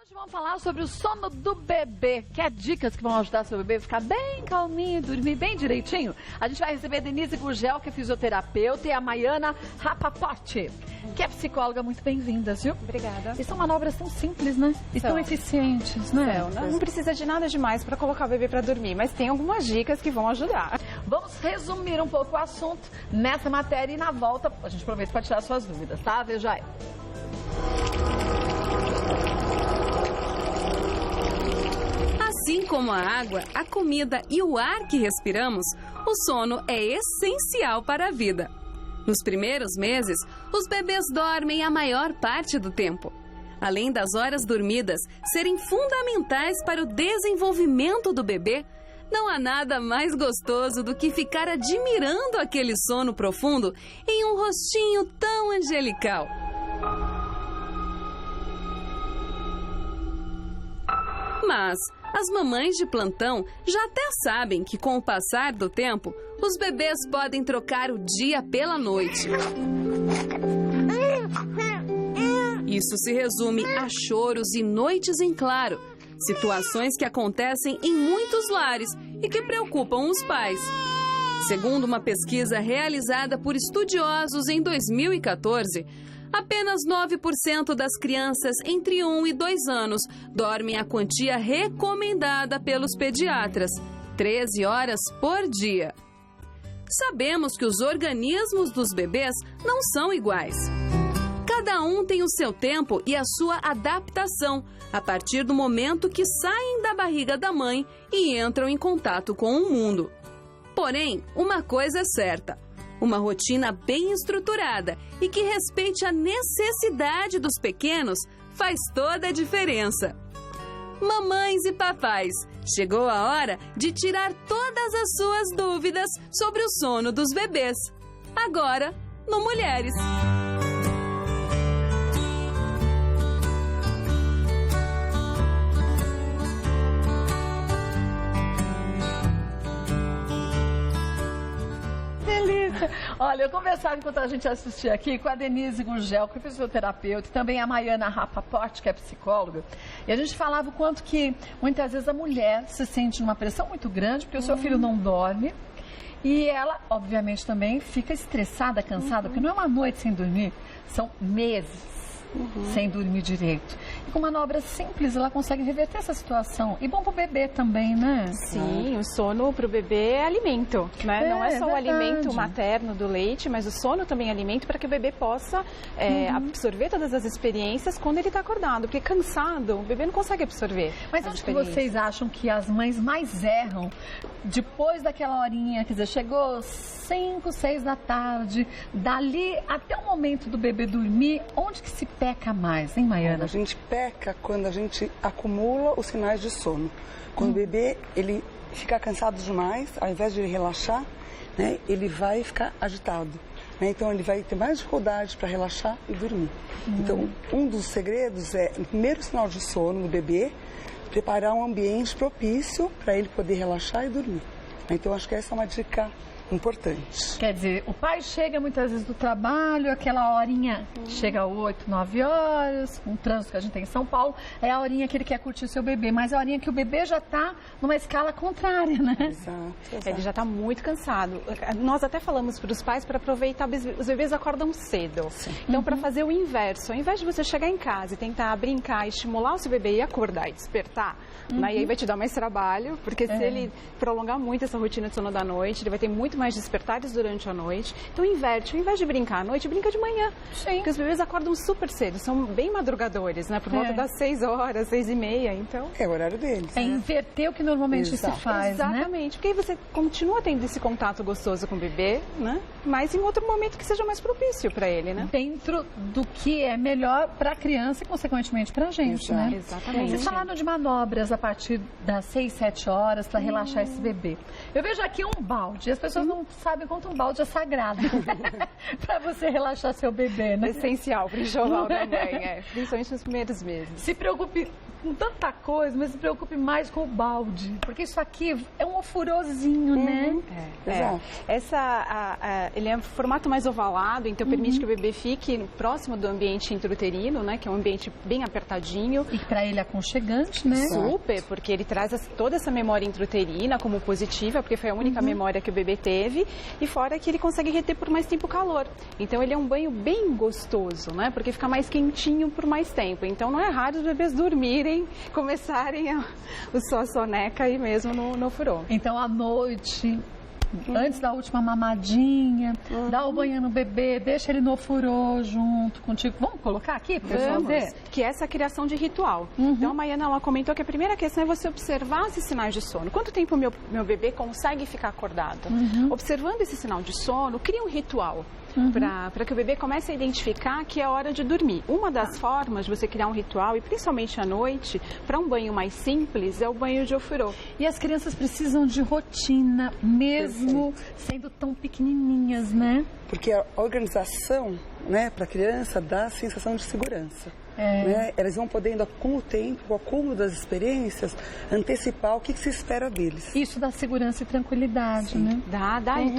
Hoje vamos falar sobre o sono do bebê. Quer dicas que vão ajudar seu bebê a ficar bem calminho, dormir bem direitinho? A gente vai receber a Denise Gurgel, que é fisioterapeuta, e a Maiana Rapaport, que é psicóloga. Muito bem-vindas, viu? Obrigada. E são manobras tão simples, né? E tão eficientes, né? Não precisa de nada demais para colocar o bebê para dormir, mas tem algumas dicas que vão ajudar. Vamos resumir um pouco o assunto nessa matéria e na volta a gente aproveita para tirar suas dúvidas, tá? Veja aí. Assim como a água, a comida e o ar que respiramos, o sono é essencial para a vida. Nos primeiros meses, os bebês dormem a maior parte do tempo. Além das horas dormidas serem fundamentais para o desenvolvimento do bebê, não há nada mais gostoso do que ficar admirando aquele sono profundo em um rostinho tão angelical. Mas as mamães de plantão já até sabem que, com o passar do tempo, os bebês podem trocar o dia pela noite. Isso se resume a choros e noites em claro, situações que acontecem em muitos lares e que preocupam os pais. Segundo uma pesquisa realizada por estudiosos em 2014, apenas 9% das crianças entre 1 e 2 anos dormem a quantia recomendada pelos pediatras, 13 horas por dia. Sabemos que os organismos dos bebês não são iguais. Cada um tem o seu tempo e a sua adaptação, a partir do momento que saem da barriga da mãe e entram em contato com o mundo. Porém, uma coisa é certa: uma rotina bem estruturada e que respeite a necessidade dos pequenos faz toda a diferença. Mamães e papais, chegou a hora de tirar todas as suas dúvidas sobre o sono dos bebês. Agora, no Mulheres. Olha, eu conversava enquanto a gente assistia aqui com a Denise Gurgel, que é fisioterapeuta, e também a Maiana Rapaport, que é psicóloga. E a gente falava o quanto que muitas vezes a mulher se sente numa pressão muito grande, porque o seu filho não dorme. E ela, obviamente, também fica estressada, cansada, porque não é uma noite sem dormir, são meses sem dormir direito. E com manobras simples, ela consegue reverter essa situação. E bom pro bebê também, né? Sim, o sono pro bebê é alimento, né? Não é só o alimento materno do leite, mas o sono também é alimento para que o bebê possa absorver todas as experiências quando ele está acordado. Porque cansado, o bebê não consegue absorver. Mas acho que vocês acham que as mães mais erram depois daquela horinha, quer dizer, chegou 5, 6 da tarde, dali até o momento do bebê dormir, onde que se peca mais, hein, Maiana? A gente peca quando a gente acumula os sinais de sono. Quando o bebê, ele fica cansado demais, ao invés de ele relaxar, né, ele vai ficar agitado. Né? Então, ele vai ter mais dificuldade para relaxar e dormir. Então, um dos segredos é, no primeiro sinal de sono do bebê, preparar um ambiente propício para ele poder relaxar e dormir. Então, acho que essa é uma dica importante. Quer dizer, o pai chega muitas vezes do trabalho, aquela horinha, chega 8, 9 horas, com o trânsito que a gente tem em São Paulo, é a horinha que ele quer curtir o seu bebê, mas é a horinha que o bebê já está numa escala contrária, né? Exato. Ele já está muito cansado. Nós até falamos para os pais para aproveitar, os bebês acordam cedo. Sim. Então, para fazer o inverso, ao invés de você chegar em casa e tentar brincar, estimular o seu bebê e acordar e despertar, né? E aí vai te dar mais trabalho, porque se ele prolongar muito essa rotina de sono da noite, ele vai ter muito mais despertares durante a noite. Então inverte, ao invés de brincar à noite, brinca de manhã. Sim. Porque os bebês acordam super cedo, são bem madrugadores, né? Por volta das 6 horas, 6h30, então... É o horário deles. É inverter o que normalmente se faz, Exatamente, porque aí você continua tendo esse contato gostoso com o bebê, né? Mas em outro momento que seja mais propício para ele, né? Dentro do que é melhor para a criança e, consequentemente, para a gente, né? Exatamente. Vocês falaram de manobras a partir das 6, 7 horas para relaxar esse bebê. Eu vejo aqui um balde, as pessoas não sabem quanto um balde é sagrado para você relaxar seu bebê, né? Essencial para o enxoval da mãe, principalmente nos primeiros meses. Se preocupe com tanta coisa, mas se preocupe mais com o balde, porque isso aqui é um ofurôzinho, né? Ele é um formato mais ovalado, então permite que o bebê fique próximo do ambiente intrauterino, né? Que é um ambiente bem apertadinho. E para ele é aconchegante, né? Super, porque ele traz toda essa memória intrauterina como positiva, porque foi a única memória que o bebê teve, e fora que ele consegue reter por mais tempo o calor. Então ele é um banho bem gostoso, né? Porque fica mais quentinho por mais tempo. Então não é raro os bebês dormirem, começarem a soneca aí mesmo no furô. Então à noite, antes da última mamadinha, dá o banho no bebê, deixa ele no furô junto contigo. Vamos colocar aqui para você ver? Que é essa criação de ritual. Então a Maiana, ela comentou que a primeira questão é você observar esses sinais de sono. Quanto tempo o meu bebê consegue ficar acordado? Observando esse sinal de sono, cria um ritual. Para que o bebê comece a identificar que é hora de dormir. Uma das formas de você criar um ritual, e principalmente à noite, para um banho mais simples, é o banho de ofurô. E as crianças precisam de rotina, mesmo sendo tão pequenininhas, né? Porque a organização, né, para a criança dá a sensação de segurança. Né? Elas vão podendo, com o tempo, com o acúmulo das experiências, antecipar o que se espera deles. Isso dá segurança e tranquilidade, né? Dá, e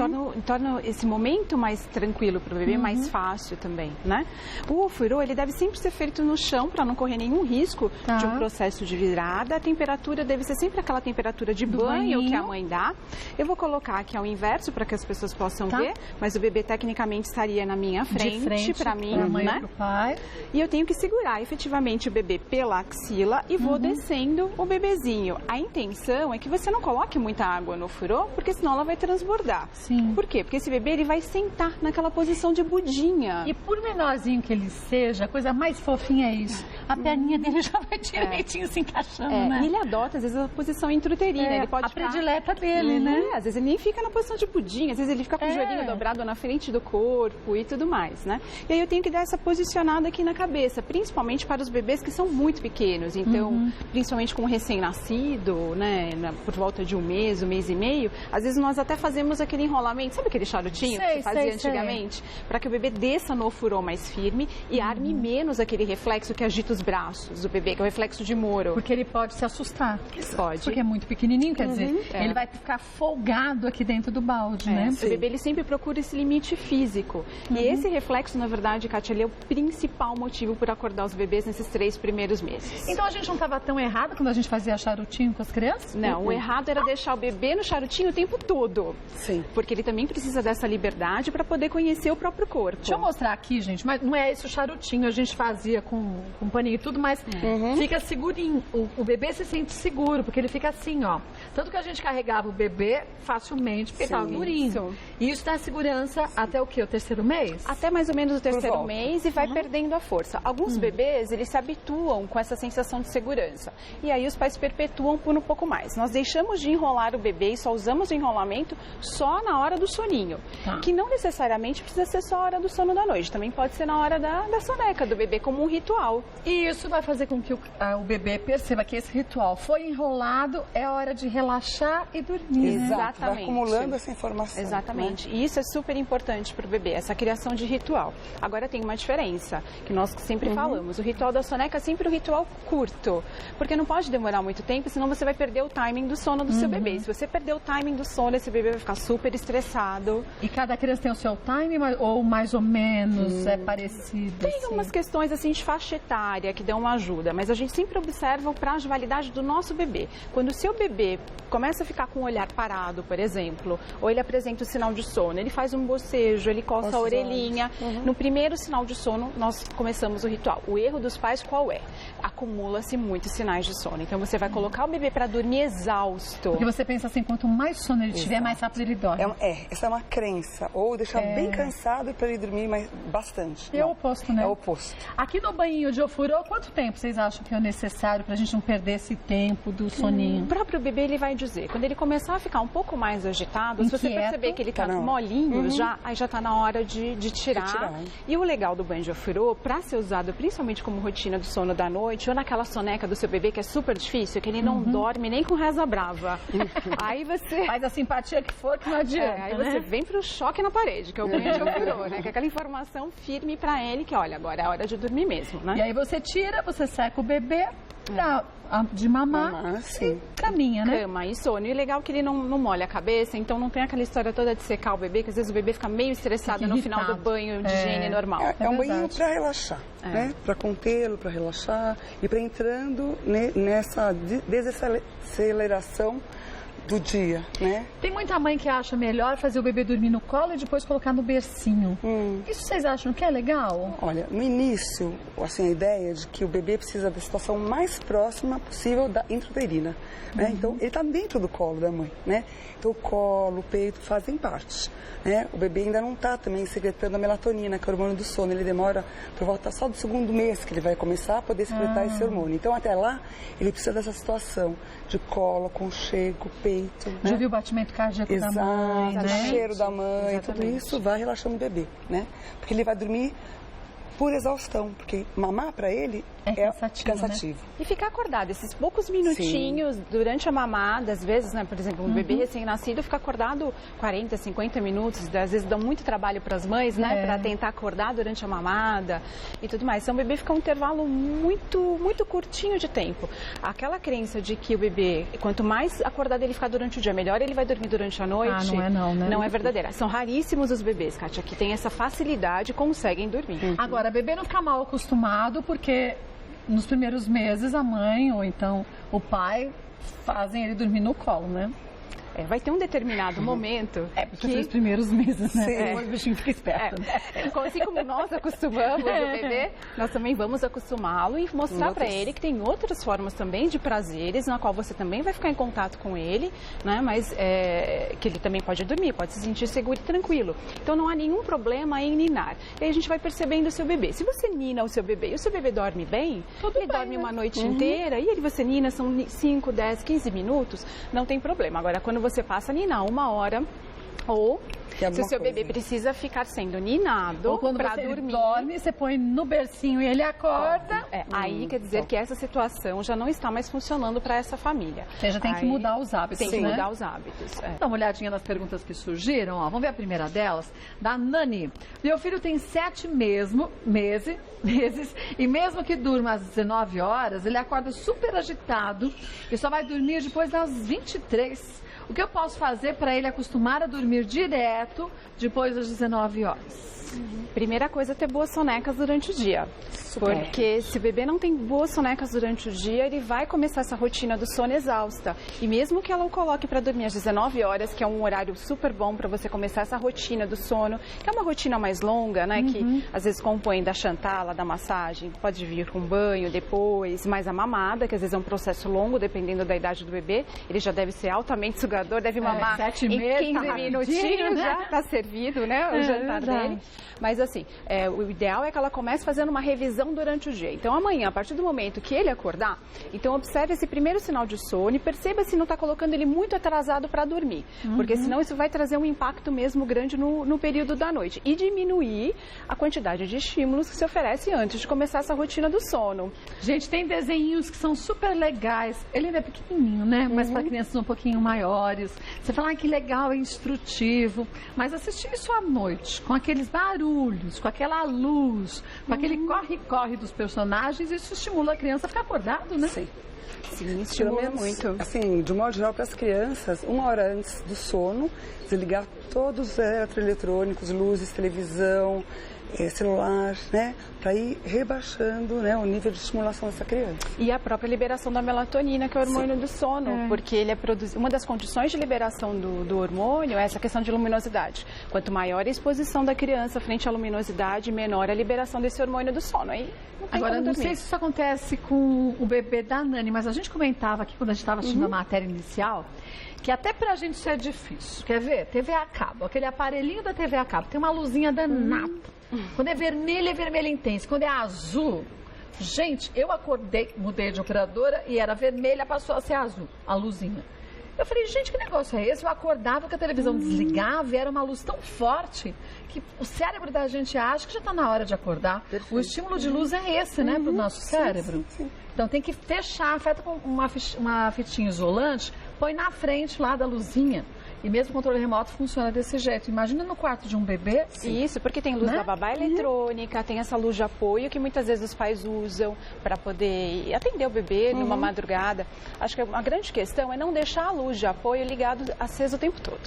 torna esse momento mais tranquilo para o bebê, mais fácil também, né? O ofurô, ele deve sempre ser feito no chão para não correr nenhum risco de um processo de virada. A temperatura deve ser sempre aquela temperatura de banho que a mãe dá. Eu vou colocar aqui ao inverso para que as pessoas possam ver, mas o bebê tecnicamente estaria na minha frente para mim, né? Pro pai. E eu tenho que segurar efetivamente o bebê pela axila e vou descendo o bebezinho. A intenção é que você não coloque muita água no ofurô, porque senão ela vai transbordar. Sim. Por quê? Porque esse bebê ele vai sentar naquela posição de budinha. E por menorzinho que ele seja, a coisa mais fofinha é isso. A perninha dele já vai direitinho se encaixando, né? E ele adota, às vezes, a posição intrauterina. Ele pode ficar... predileta dele, né? Às vezes ele nem fica na posição de budinha, às vezes ele fica com o joelhinho dobrado na frente do corpo e tudo mais, né? E aí eu tenho que dar essa posicionada aqui na cabeça, principalmente para os bebês que são muito pequenos. Então, principalmente com o recém-nascido, né, por volta de um mês e meio, às vezes nós até fazemos aquele enrolamento, sabe aquele charutinho que se fazia antigamente? Para que o bebê desça no ofurô mais firme e arme menos aquele reflexo que agita os braços do bebê, que é o reflexo de Moro. Porque ele pode se assustar. Pode. Porque é muito pequenininho, quer dizer, ele vai ficar folgado aqui dentro do balde, né? O bebê, ele sempre procura esse limite físico. E esse reflexo, na verdade, Kátia, ele é o principal motivo por acordar os bebês nesses 3 primeiros meses. Então a gente não estava tão errado quando a gente fazia charutinho com as crianças? Não, o errado era deixar o bebê no charutinho o tempo todo. Sim. Porque ele também precisa dessa liberdade para poder conhecer o próprio corpo. Deixa eu mostrar aqui, gente, mas não é esse o charutinho, a gente fazia com paninho e tudo, mas fica segurinho. O bebê se sente seguro, porque ele fica assim, ó. Tanto que a gente carregava o bebê facilmente, porque estava durinho. E isso dá segurança até o quê? O 3º mês? Até mais ou menos o 3º mês e vai perdendo a força. Alguns bebês, eles se habituam com essa sensação de segurança. E aí os pais perpetuam por um pouco mais. Nós deixamos de enrolar o bebê e só usamos o enrolamento só na hora do soninho. Que não necessariamente precisa ser só a hora do sono da noite. Também pode ser na hora da soneca do bebê, como um ritual. E isso vai fazer com que o bebê perceba que esse ritual foi enrolado, é hora de relaxar e dormir. Exato. Exatamente. Vai acumulando essa informação. Exatamente. E isso é super importante para o bebê, essa criação de ritual. Agora tem uma diferença, que nós sempre falamos. O ritual da soneca é sempre um ritual curto, porque não pode demorar muito tempo, senão você vai perder o timing do sono do seu bebê. Se você perder o timing do sono, esse bebê vai ficar super estressado. E cada criança tem o seu timing ou mais ou menos é parecido? Tem assim? umas questões assim de faixa etária que dão uma ajuda, mas a gente sempre observa o prazo de validade do nosso bebê. Quando o seu bebê começa a ficar com o olhar parado, por exemplo, ou ele apresenta o sinal de sono, ele faz um bocejo, ele coça a orelhinha. No primeiro sinal de sono, nós começamos o ritual. O erro dos pais qual é? Acumula-se muitos sinais de sono. Então você vai colocar o bebê para dormir exausto. Porque você pensa assim, quanto mais sono ele tiver, mais rápido ele dorme. Essa é uma crença. Ou deixar bem cansado para ele dormir bastante. É o oposto, né? É o oposto. Aqui no banhinho de ofurô, quanto tempo vocês acham que é necessário para a gente não perder esse tempo do soninho? O próprio bebê, ele vai dizer, quando ele começar a ficar um pouco mais agitado, se você perceber que ele está molinho, aí já está na hora de tirar. E o legal do banho de ofurô, para ser usado principalmente especialmente como rotina do sono da noite, ou naquela soneca do seu bebê que é super difícil, que ele não dorme nem com reza brava. Aí você... Faz a simpatia que for, que não adianta, aí né? você vem pro choque na parede, que é o banho de ofurô, né? Que é aquela informação firme para ele que, olha, agora é a hora de dormir mesmo, né? E aí você tira, você seca o bebê de mamar sim. e caminha, né? Cama e sono. E o legal é que ele não molha a cabeça, então não tem aquela história toda de secar o bebê, que às vezes o bebê fica meio estressado no final do banho de higiene normal. É um banho para relaxar, né? Para contê-lo, para relaxar e para entrando nessa desaceleração do dia, né? Tem muita mãe que acha melhor fazer o bebê dormir no colo e depois colocar no bercinho. Isso vocês acham que é legal? Olha, no início, assim, a ideia é de que o bebê precisa da situação mais próxima possível da intrauterina, né? Então, ele está dentro do colo da mãe, né? Então, o colo, o peito fazem parte, né? O bebê ainda não está também secretando a melatonina, que é o hormônio do sono. Ele demora por volta só do segundo mês que ele vai começar a poder secretar esse hormônio. Então, até lá, ele precisa dessa situação de colo, aconchego, peito. Já Né? viu o batimento cardíaco Exato, da mãe, o né? cheiro da mãe, Exatamente. tudo isso vai relaxando o bebê, né? Porque ele vai dormir por exaustão, porque mamar para ele É cansativo, né? E ficar acordado, esses poucos minutinhos durante a mamada, às vezes, né, por exemplo, um bebê recém-nascido fica acordado 40, 50 minutos, às vezes dão muito trabalho para as mães, né, para tentar acordar durante a mamada e tudo mais. Então o bebê fica um intervalo muito curtinho de tempo. Aquela crença de que o bebê, quanto mais acordado ele ficar durante o dia, melhor ele vai dormir durante a noite. Não é não, né? Não é verdadeira. São raríssimos os bebês, Kátia, que têm essa facilidade e conseguem dormir. Agora, bebê não fica mal acostumado porque nos primeiros meses a mãe ou então o pai fazem ele dormir no colo, né? Vai ter um determinado momento porque nos primeiros meses, né? O bichinho fica esperto. Assim como nós acostumamos o bebê, nós também vamos acostumá-lo e mostrar para ele que tem outras formas também de prazeres, na qual você também vai ficar em contato com ele, né? Mas que ele também pode dormir, pode se sentir seguro e tranquilo. Então não há nenhum problema em ninar. E aí a gente vai percebendo o seu bebê. Se você nina o seu bebê e o seu bebê dorme bem, ele dorme uma noite inteira e você nina, são 5, 10, 15 minutos, não tem problema. Agora, quando você passa a ninar 1 hora, ou se o seu bebê precisa ficar sendo ninado ou quando para você dormir, dorme, você põe no bercinho e ele acorda. Aí quer dizer que essa situação já não está mais funcionando para essa família. Você já tem que mudar os hábitos, Tem que mudar os hábitos. Dá uma olhadinha nas perguntas que surgiram. Ó. Vamos ver a primeira delas, da Nani. Meu filho tem 7 meses e mesmo que durma às 19 horas, ele acorda super agitado e só vai dormir depois das 23. O que eu posso fazer para ele acostumar a dormir direto depois das 19 horas? Primeira coisa é ter boas sonecas durante o dia. Porque se o bebê não tem boas sonecas durante o dia, ele vai começar essa rotina do sono exausta. E mesmo que ela o coloque para dormir às 19 horas, que é um horário super bom para você começar essa rotina do sono, que é uma rotina mais longa, né? Que às vezes compõe da chantala, da massagem, pode vir com banho depois, mais a mamada, que às vezes é um processo longo, dependendo da idade do bebê. Ele já deve ser altamente sugador, deve mamar 7 em meses, 15 minutinhos, já está servido, né? O jantar dele. Mas assim, o ideal é que ela comece fazendo uma revisão durante o dia. Então amanhã, a partir do momento que ele acordar, então observe esse primeiro sinal de sono e perceba se não está colocando ele muito atrasado para dormir. Porque senão isso vai trazer um impacto mesmo grande no período da noite. E diminuir a quantidade de estímulos que se oferece antes de começar essa rotina do sono. Gente, tem desenhinhos que são super legais. Ele ainda é pequenininho, né? Mas para crianças um pouquinho maiores. Você fala, que legal, é instrutivo. Mas assistir isso à noite, com aqueles barulhos, com aquela luz, com aquele corre-corre dos personagens, isso estimula a criança a ficar acordado, né? Sim. Sim, estimula muito. Assim, de modo geral, para as crianças, 1 hora antes do sono, desligar todos os eletroeletrônicos, luzes, televisão, celular, né? Para ir rebaixando, né, o nível de estimulação dessa criança. E a própria liberação da melatonina, que é o hormônio do sono, porque ele é uma das condições de liberação do hormônio é essa questão de luminosidade. Quanto maior a exposição da criança frente à luminosidade, menor a liberação desse hormônio do sono. Aí agora, não sei se isso acontece com o bebê da Nani, mas a gente comentava aqui quando a gente estava assistindo a matéria inicial, que até pra gente isso é difícil. Quer ver? TV a cabo, aquele aparelhinho da TV a cabo, tem uma luzinha danada. Quando é vermelha intensa. Quando é azul, gente, eu acordei, mudei de operadora e era vermelha, passou a ser azul, a luzinha. Eu falei, gente, que negócio é esse? Eu acordava que a televisão desligava e era uma luz tão forte que o cérebro da gente acha que já está na hora de acordar. Perfeito. O estímulo de luz é esse, né, para o nosso cérebro. Sim. Então tem que fechar, afeta com uma fitinha isolante, põe na frente lá da luzinha. E mesmo o controle remoto funciona desse jeito. Imagina no quarto de um bebê. Isso, porque tem luz da babá eletrônica, tem essa luz de apoio que muitas vezes os pais usam para poder atender o bebê numa madrugada. Acho que a grande questão é não deixar a luz de apoio ligada, acesa o tempo todo.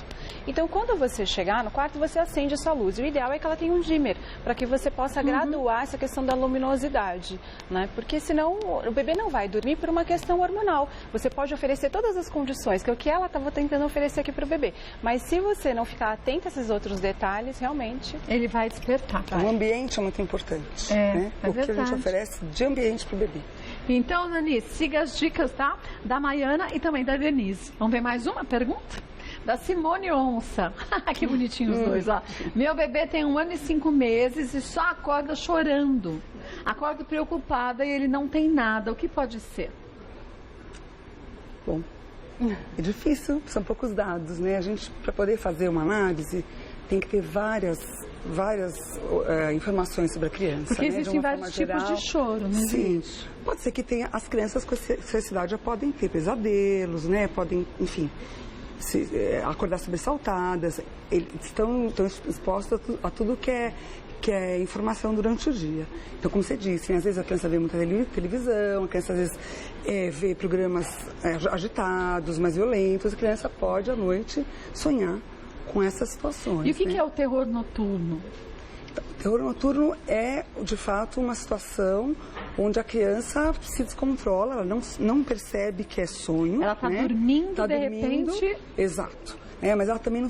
Então, quando você chegar no quarto, você acende essa luz. E o ideal é que ela tenha um dimmer, para que você possa graduar essa questão da luminosidade, né? Porque senão o bebê não vai dormir por uma questão hormonal. Você pode oferecer todas as condições, que é o que ela estava tentando oferecer aqui para o bebê. Mas se você não ficar atento a esses outros detalhes, realmente... Ele vai despertar. O ambiente é muito importante, É, né? é O que a verdade. gente oferece de ambiente para o bebê. Então, Nani, siga as dicas, tá? Da Maiana e também da Denise. Vamos ver mais uma pergunta? Da Simone Onça. Que bonitinho os dois, ó. Meu bebê tem 1 ano e 5 meses e só acorda chorando. Acordo preocupada e ele não tem nada. O que pode ser? Bom, é difícil, são poucos dados, né? A gente, para poder fazer uma análise, tem que ter várias informações sobre a criança. Porque né? existem De uma vários forma tipos geral. de choro, não Sim, existe? pode ser que tenha, as crianças com essa idade já podem ter pesadelos, né? Podem, enfim, acordar sobressaltadas, eles estão expostos a tudo que é informação durante o dia. Então, como você disse, às vezes a criança vê muita televisão, a criança às vezes vê programas agitados, mais violentos, a criança pode à noite sonhar com essas situações. E o que, né? que é o terror noturno? O terror noturno é, de fato, uma situação onde a criança se descontrola, ela não percebe que é sonho. Ela está né? dormindo, Tá de dormindo, repente... Exato. Mas ela também não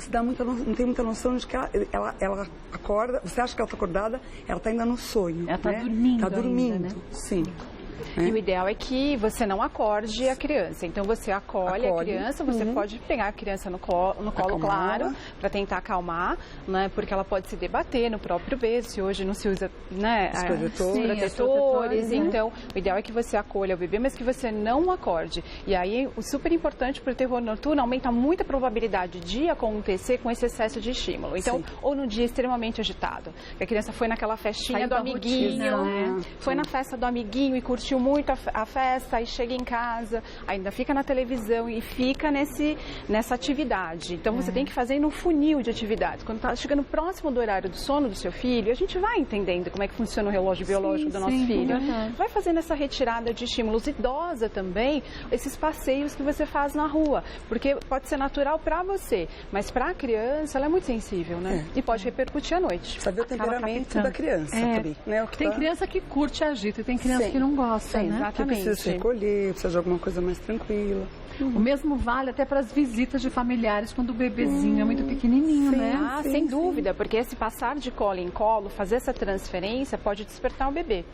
tem muita noção de que ela acorda, você acha que ela está acordada, ela está ainda no sonho. Ela está né? dormindo Está dormindo, ainda, né? sim. E o ideal é que você não acorde a criança. Então, você acolhe a criança, você pode pegar a criança no colo, claro, para tentar acalmar, né? Porque ela pode se debater no próprio berço. Hoje não se usa, né? Os protetores. protetores. Então, o ideal é que você acolha o bebê, mas que você não acorde. E aí, o super importante para o terror noturno, aumenta muito a probabilidade de acontecer com esse excesso de estímulo. Então, ou num dia extremamente agitado, que a criança foi naquela festinha Saiu do da amiguinho, rotina, foi na festa do amiguinho e curtiu muito a festa, aí chega em casa, ainda fica na televisão e fica nessa atividade. Então, você tem que fazer no funil de atividades. Quando está chegando próximo do horário do sono do seu filho, a gente vai entendendo como é que funciona o relógio biológico do nosso filho. Vai fazendo essa retirada de estímulos. Idosa também, esses passeios que você faz na rua, porque pode ser natural para você, mas para a criança, ela é muito sensível, né? E pode repercutir à noite. Saber o temperamento da criança também, né? Tem criança que curte agito e tem criança que não gosta, né? Que precisa se recolher, precisa de alguma coisa mais tranquila. O mesmo vale até para as visitas de familiares quando o bebezinho é muito pequenininho, né? Ah, sem dúvida, porque esse passar de colo em colo, fazer essa transferência pode despertar o bebê.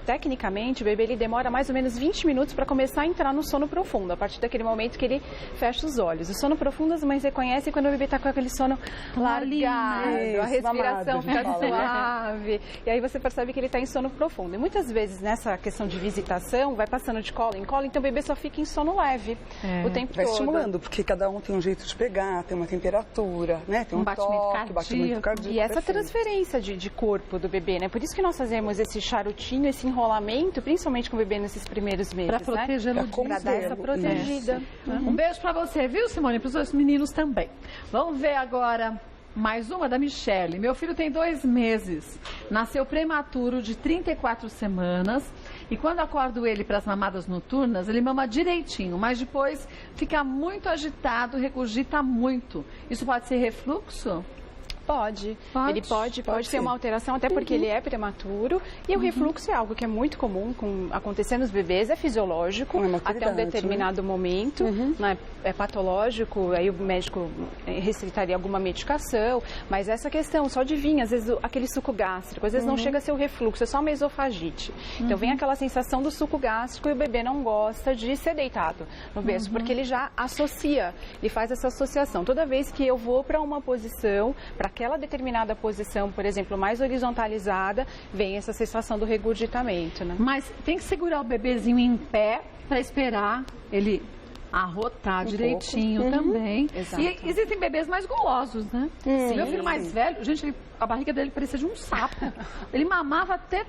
Tecnicamente, o bebê ele demora mais ou menos 20 minutos para começar a entrar no sono profundo, a partir daquele momento que ele fecha os olhos. O sono profundo as mães reconhecem quando o bebê está com aquele sono largado, a respiração fica suave, e aí você percebe que ele está em sono profundo. E muitas vezes nessa questão de visitação, vai passando de colo em colo, então o bebê só fica em sono leve. O tempo vai todo. estimulando, porque cada um tem um jeito de pegar, tem uma temperatura, né? Tem um batimento cardíaco. E essa transferência de corpo do bebê, né? Por isso que nós fazemos esse charutinho, esse enrolamento, principalmente com o bebê nesses primeiros meses, para protegê-lo, para dar essa protegida. Um beijo para você, viu, Simone? Para os dois meninos também. Vamos ver agora mais uma da Michele. Meu filho tem 2 meses, nasceu prematuro de 34 semanas. E quando acordo ele para as mamadas noturnas, ele mama direitinho, mas depois fica muito agitado, regurgita muito. Isso pode ser refluxo? Pode. Ele pode ter uma alteração, até porque ele é prematuro. E o refluxo é algo que é muito comum acontecer nos bebês, é fisiológico, até um determinado momento, né? É patológico, aí o médico restritaria alguma medicação. Mas essa questão só de vir, às vezes, aquele suco gástrico, às vezes não chega a ser o refluxo, é só uma esofagite. Então vem aquela sensação do suco gástrico e o bebê não gosta de ser deitado no berço, porque ele já associa, ele faz essa associação. Toda vez que eu vou para uma posição, para aquela determinada posição, por exemplo, mais horizontalizada, vem essa sensação do regurgitamento, né? Mas tem que segurar o bebezinho em pé para esperar ele Arrotar direitinho também. Exato. E existem bebês mais gulosos, né? Meu filho mais velho, gente, a barriga dele parecia de um sapo. Ele mamava até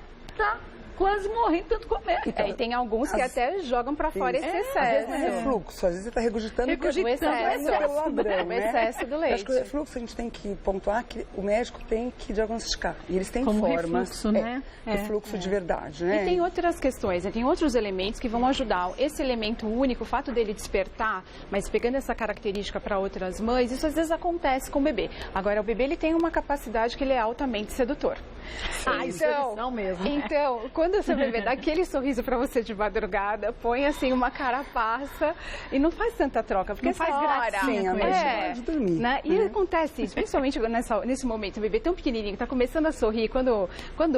quase morrendo tanto comer. E tem alguns que até jogam para fora esse excesso. Às vezes é refluxo, às vezes você está regurgitando o excesso do leite. Acho que o refluxo a gente tem que pontuar que o médico tem que diagnosticar. E eles têm como formas. Refluxo, né? Refluxo de verdade, né? E tem outras questões, tem outros elementos que vão ajudar. Esse elemento único, o fato dele despertar, mas pegando essa característica para outras mães, isso às vezes acontece com o bebê. Agora, o bebê ele tem uma capacidade que ele é altamente sedutor. Então mesmo. Então, quando o seu bebê dá aquele sorriso para você de madrugada, põe assim uma carapaça e não faz tanta troca, porque não faz gracinha com ele. De dormir. Né? E acontece isso, principalmente nesse momento, o bebê tão pequenininho, está começando a sorrir, quando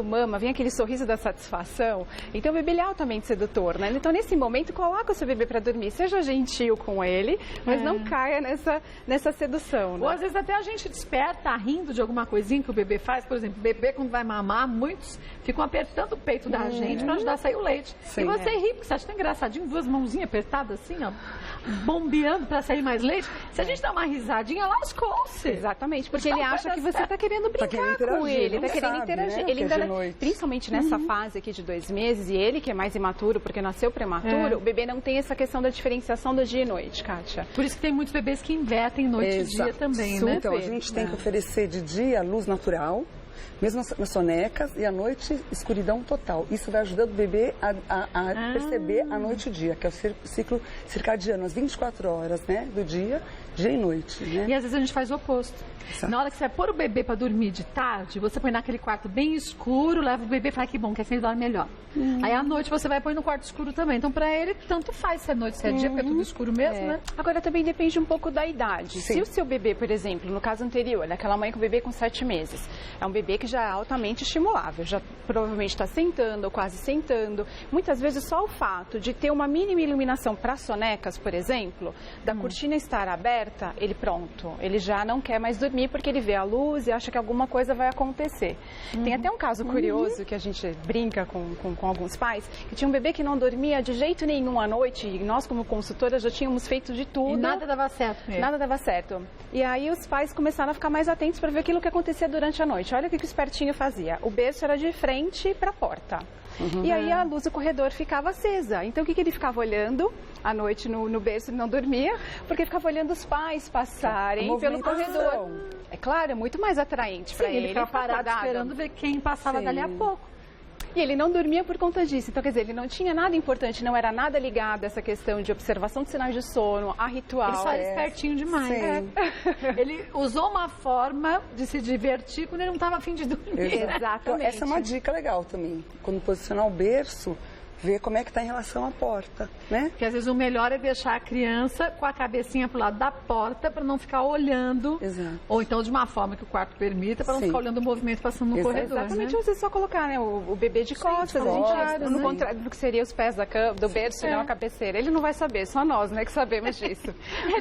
mama, vem aquele sorriso da satisfação. Então, o bebê ele é altamente sedutor, né? Então, nesse momento, coloca o seu bebê para dormir, seja gentil com ele, mas não caia nessa sedução. Né? Ou às vezes até a gente desperta rindo de alguma coisinha que o bebê faz, por exemplo, o bebê quando vai mamar, muitos ficam apertando o peito da gente para ajudar a sair o leite. Sim, e você ri, porque você acha tão engraçadinho, duas mãozinhas apertadas assim, ó, bombeando para sair mais leite. Se a gente dá uma risadinha, lascou-se. Exatamente, porque ele acha que você está querendo brincar com ele, está querendo interagir. Né? Ele ainda, principalmente nessa fase aqui de 2 meses, e ele que é mais imaturo, porque nasceu prematuro, o bebê não tem essa questão da diferenciação do dia e noite, Kátia. Por isso que tem muitos bebês que invertem noite e dia também, né? Então, a gente tem que oferecer de dia luz natural, mesmo nas sonecas, e à noite, escuridão total. Isso vai ajudando o bebê a perceber a noite e o dia, que é o ciclo circadiano, as 24 horas, né, do dia e noite. Né? E às vezes a gente faz o oposto. Exato. Na hora que você vai pôr o bebê para dormir de tarde, você põe naquele quarto bem escuro, leva o bebê e fala que bom, que assim ele dorme melhor. Aí à noite você vai pôr no quarto escuro também. Então para ele, tanto faz se é noite, se é dia, porque é tudo escuro mesmo, né? Agora também depende um pouco da idade. Sim. Se o seu bebê, por exemplo, no caso anterior, aquela mãe com o bebê com 7 meses, é um bebê que já é altamente estimulável, já provavelmente está sentando ou quase sentando. Muitas vezes só o fato de ter uma mínima iluminação para sonecas, por exemplo, da cortina estar aberta, ele já não quer mais dormir porque ele vê a luz e acha que alguma coisa vai acontecer. Tem até um caso curioso que a gente brinca com alguns pais, que tinha um bebê que não dormia de jeito nenhum à noite e nós como consultoras já tínhamos feito de tudo. E nada dava certo. Nada dava certo. E aí os pais começaram a ficar mais atentos para ver aquilo que acontecia durante a noite. Olha o que o espertinho fazia. O berço era de frente para a porta. E aí a luz do corredor ficava acesa. Então o que ele ficava olhando à noite no berço? Ele não dormia, porque ficava olhando os pais passarem pelo corredor. É claro, é muito mais atraente para ele. Ele ficava parado esperando ver quem passava dali a pouco. E ele não dormia por conta disso. Então, quer dizer, ele não tinha nada importante, não era nada ligado a essa questão de observação de sinais de sono, a ritual. Ele só era espertinho demais. Ele usou uma forma de se divertir quando ele não estava a fim de dormir. Exatamente. Então, essa é uma dica legal também. Quando posicionar o berço, ver como é que está em relação à porta, né? Porque às vezes o melhor é deixar a criança com a cabecinha pro lado da porta para não ficar olhando. Exato. Ou então de uma forma que o quarto permita para não ficar olhando o movimento passando no corredor. Exatamente, né? Você só colocar o bebê de costas, no contrário do que seria os pés do berço, não a cabeceira. Ele não vai saber, só nós, né, que sabemos disso.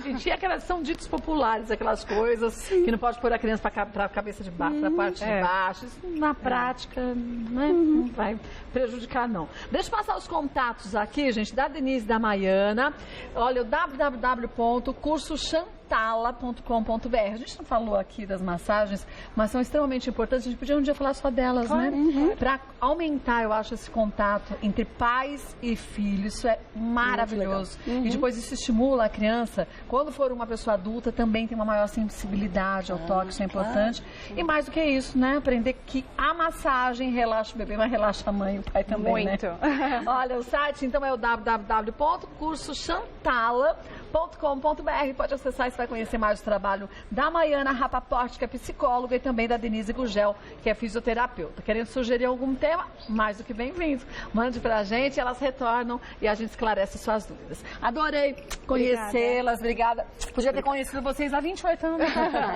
Gente, e aquelas são ditos populares, aquelas coisas que não pode pôr a criança para a cabeça de baixo, para a parte de baixo. Isso na prática, né, não vai prejudicar, não. Deixa eu passar os contatos aqui, gente, da Denise e da Maiana. Olha, o www.cursochantala.com.br. A gente não falou aqui das massagens, mas são extremamente importantes. A gente podia um dia falar só delas, né? Para aumentar, eu acho, esse contato entre pais e filhos. Isso é maravilhoso. E depois isso estimula a criança. Quando for uma pessoa adulta, também tem uma maior sensibilidade ao toque, isso é importante. E mais do que isso, né? Aprender que a massagem relaxa o bebê, mas relaxa a mãe e o pai também, muito. Né? Olha, o site então é o www.cursochantala.com.br. Pode acessar e você vai conhecer mais o trabalho da Maiana Rapaport, que é psicóloga, e também da Denise Gurgel, que é fisioterapeuta. Querendo sugerir algum tema? Mais do que bem-vindo. Mande pra gente, elas retornam e a gente esclarece suas dúvidas. Adorei conhecê-las, obrigada. Podia ter conhecido vocês há 28 anos.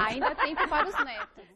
Ainda há tempo para os netos.